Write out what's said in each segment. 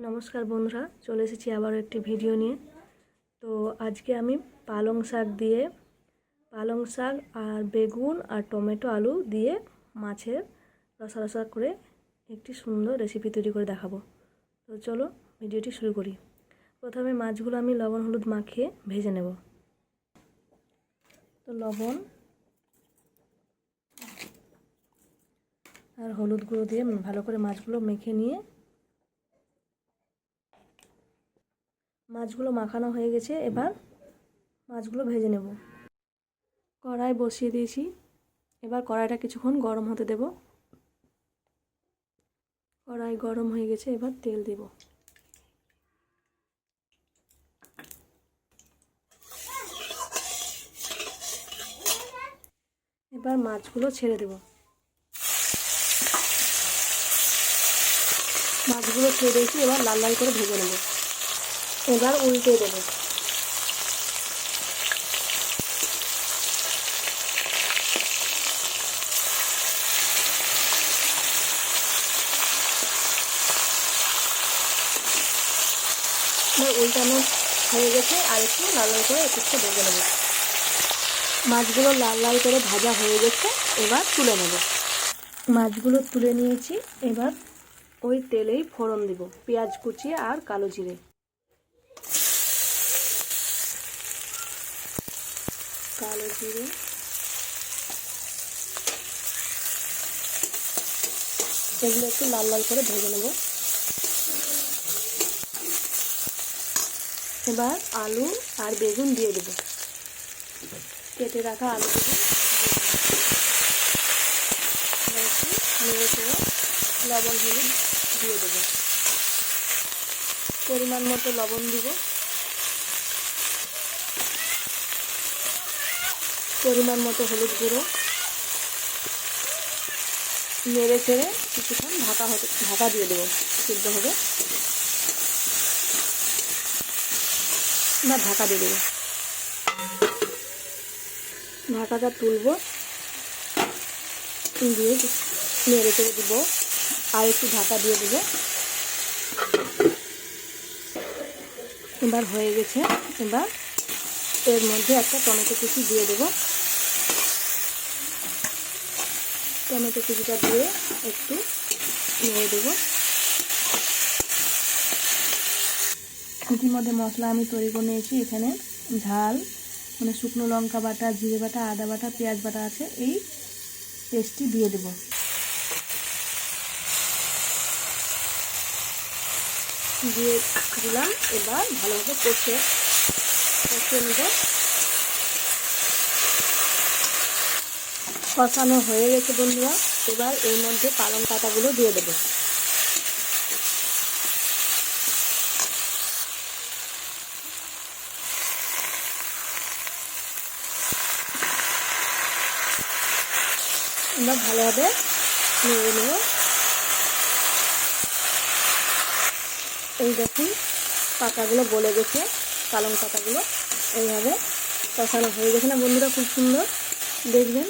নমস্কার বন্ধুরা, চলে এসেছি আবারও একটি ভিডিও নিয়ে। তো আজকে আমি পালং শাক আর বেগুন আর টমেটো আলু দিয়ে মাছের রসা রসা করে একটি সুন্দর রেসিপি তৈরি করে দেখাবো। তো চলো ভিডিওটি শুরু করি। প্রথমে মাছগুলো আমি লবণ হলুদ মাখিয়ে ভেজে নেব। তো লবণ আর হলুদ গুঁড়ো দিয়ে ভালো করে মাছগুলো মেখে নিয়ে মাছগুলো মাখানো হয়ে গেছে। এবার মাছগুলো ভেজে নেব। কড়াই বসিয়ে দিয়েছি। এবার কড়াইটা কিছুক্ষণ গরম হতে দেব। কড়াই গরম হয়ে গেছে, এবার তেল দেব। এবার মাছগুলো ছেড়ে দেব। মাছগুলো ছেড়ে দিয়েছি, এবার লাল লাল করে ভেজে নেব। এবার উল্টে দেব। উল্টানো হয়ে গেছে, আর একটু লাল লাল করে একটু ভেজে নেব। মাছগুলো লাল লাল করে ভাজা হয়ে গেছে, এবার তুলে নেব। মাছগুলো তুলে নিয়েছি। এবার ওই তেলেই ফোড়ন দিব, পেঁয়াজ কুচি আর কালো জিরে। এগুলো একটু লাল লাল করে ভেজে নেব। এবার আলু আর বেগুন দিয়ে দেব। কেটে রাখা আলু বেগুন নেড়ে চেড়ে লবণ হলুদ দিয়ে দেব। পরিমাণ মতো লবণ দিব, পরিমাণ মতো হলুদ গুঁড়ো। নেড়ে চেড়ে কিছুক্ষণ ঢাকা দিয়ে দেবো, সিদ্ধ হবে। না, ঢাকা দিয়ে দেবো। ঢাকাটা তুলব, দিয়ে নেড়ে চেড়ে দিব, আর একটু ঢাকা দিয়ে দেবো। এবার হয়ে গেছে। এবার এর মধ্যে একটা টমেটো কুচি দিয়ে দেবো। টমেটো কুচিটা দিয়ে একটু নেড়ে দেবো। ইতিমধ্যে মশলা আমি তৈরি করে নিয়েছি। এখানে ঝাল মানে শুকনো লঙ্কা বাটা, জিরে বাটা, আদা বাটা, পেঁয়াজ বাটা আছে। এই পেস্টটি দিয়ে দেব। দিয়ে দিলাম। এবার ভালোভাবে কষিয়ে নেব। কষানো হয়ে গেছে বন্ধুরা। এবার এর মধ্যে পালং পাতাগুলো দিয়ে দেব। এবার ভালোভাবে নেড়ে নেব। এই দেখুন পাতাগুলো গলে গেছে, পালং পাতাগুলো এইভাবে কষানো হয়ে গেছে না বন্ধুরা? খুব সুন্দর। দেখবেন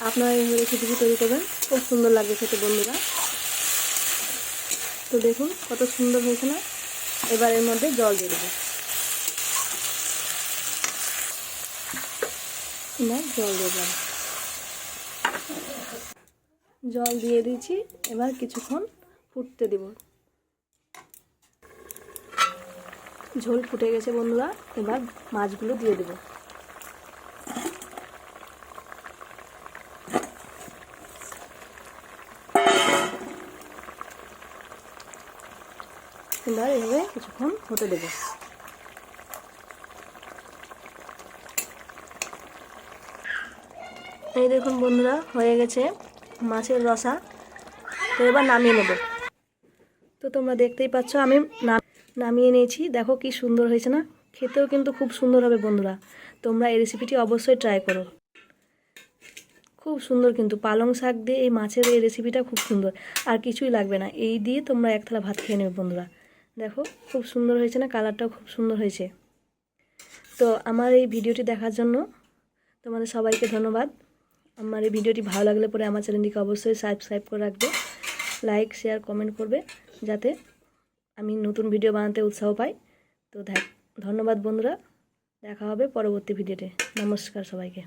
আপনারা এইভাবে রেসিপি তৈরি করবেন, খুব সুন্দর লাগবে খেতে বন্ধুরা। তো দেখুন কত সুন্দর হয়েছে না? এবার এর মধ্যে জল দিয়ে দেবো। জল দিয়ে দিয়েছি। এবার কিছুক্ষণ ফুটতে দেব। ঝোল ফুটে গেছে বন্ধুরা। এবার মাছগুলো দিয়ে দেব। এবার এভাবে কিছুক্ষণ হতে দেব। এই দেখুন বন্ধুরা, হয়ে গেছে মাছের রসা। তো এবার নামিয়ে নেব। তো তোমরা দেখতেই পাচ্ছ আমি নামিয়ে নিয়েছি। দেখো কি সুন্দর হয়েছে না? খেতেও কিন্তু খুব সুন্দর হবে বন্ধুরা। তোমরা এই রেসিপিটি অবশ্যই ট্রাই করো। খুব সুন্দর কিন্তু পালং শাক দিয়ে এই মাছের এই রেসিপিটা খুব সুন্দর। আর কিছুই লাগবে না, এই দিয়ে তোমরা এক থালা ভাত খেয়ে নেবে বন্ধুরা। দেখো খুব সুন্দর হয়েছে না? কালারটাও খুব সুন্দর হয়েছে। তো আমার এই ভিডিওটি দেখার জন্য তোমাদের সবাইকে ধন্যবাদ। আমার এই ভিডিওটি ভালো লাগলে পরে আমার চ্যানেলটিকে অবশ্যই সাবস্ক্রাইব করে রাখবে, লাইক শেয়ার কমেন্ট করবে, যাতে আমি নতুন ভিডিও বানাতে উৎসাহ পাই। তো ধন্যবাদ বন্ধুরা, দেখা হবে পরবর্তী ভিডিওতে। নমস্কার সবাইকে।